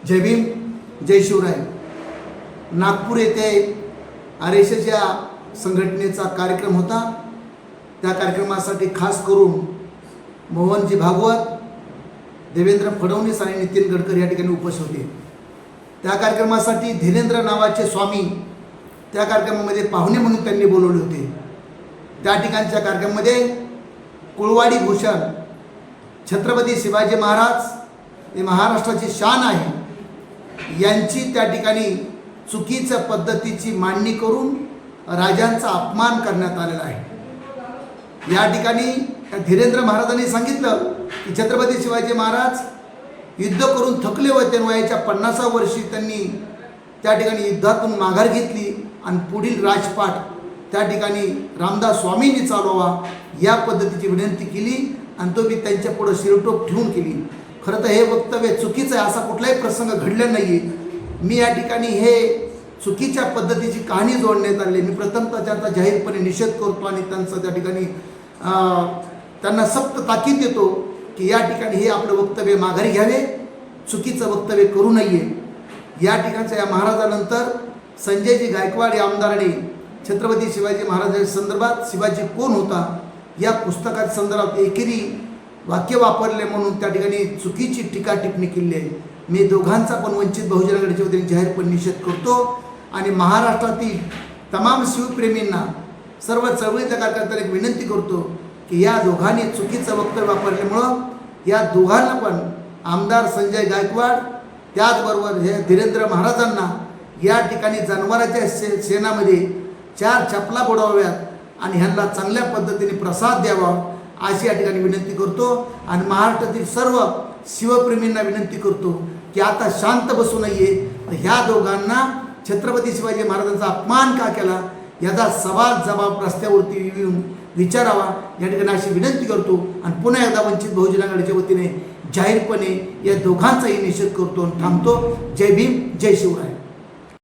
जय भीम जय शिवराय। नागपूर येथे आरएसएसच्या संघटनेचा कार्यक्रम होता। त्या कार्यक्रमासाठी खास करून मोहनजी भागवत, देवेंद्र फडणवीस आणि नितीन गडकरी या ठिकाणी उपस्थित होते। त्या कार्यक्रमासाठी धीरेंद्र नावाचे स्वामी त्या कार्यक्रमामध्ये पाहुणे म्हणून त्यांनी बोलवले होते। त्या ठिकाणच्या कार्यक्रमामध्ये कुळवाडी भूषण छत्रपती शिवाजी महाराज हे महाराष्ट्राची शान आहे यांची त्या ठिकाणी चुकीच्या पद्धतीची मांडणी करून राजांचा अपमान करण्यात आलेला आहे। या ठिकाणी धीरेंद्र महाराजांनी सांगितलं की छत्रपती शिवाजी महाराज युद्ध करून थकले होते। वयाच्या 50व्या वर्षी त्यांनी त्या ठिकाणी युद्धातून माघार घेतली आणि पुढील राजपाट त्या ठिकाणी रामदास स्वामींनी चालवावा या पद्धतीची विनंती केली आणि तो मी त्यांच्या पुढे शिरटोप ठेवून केली। खरं तर हे वक्तव्य चुकीचं आहे, असा कुठलाही प्रसंग घडला नाही। मी या ठिकाणी हे चुकीच्या पद्धतीची कहाणी जोडण्यात आली। मी प्रथमतः त्याचा जाहीरपणे निषेध करतो आणि त्यांचं त्या ठिकाणी त्यांना सक्त ताकीद देतो की या ठिकाणी हे आपलं वक्तव्य माघारी घ्यावे, चुकीचं वक्तव्य करू नये। या ठिकाणच्या या महाराजानंतर संजयजी गायकवाड या आमदाराने छत्रपती शिवाजी महाराजांच्या संदर्भात शिवाजी कोण होता या पुस्तकाच्या संदर्भात एकेरी वाक्य वापरले म्हणून त्या ठिकाणी चुकीची टीका टिप्पणी केली आहे। मी दोघांचा पण वंचित बहुजन आघाडीच्या वतीने जाहीरपणे निषेध करतो आणि महाराष्ट्रातील तमाम शिवप्रेमींना, सर्व चळवळीच्या कार्यकर्त्यांना एक विनंती करतो की या दोघांनी चुकीचं वक्तव्य वापरल्यामुळं या दोघांना पण आमदार संजय गायकवाड त्याचबरोबर हे धीरेंद्र महाराजांना या ठिकाणी जनावरांच्या शेणामध्ये 4 चपला बुडवाव्यात आणि ह्यांना चांगल्या पद्धतीने प्रसाद द्यावा अशी या ठिकाणी विनंती करतो। आणि महाराष्ट्रातील सर्व शिवप्रेमींना विनंती करतो की आता शांत बसू नये। ह्या दोघांना छत्रपती शिवाजी महाराजांचा अपमान का केला याचा सवाल जबाब रस्त्यावरती येऊन विचारावा या ठिकाणी अशी विनंती करतो। आणि पुन्हा एकदा वंचित बहुजन आघाडीच्या वतीने जाहीरपणे या दोघांचाही निषेध करतो आणि थांबतो। जय भीम जय शिवराय।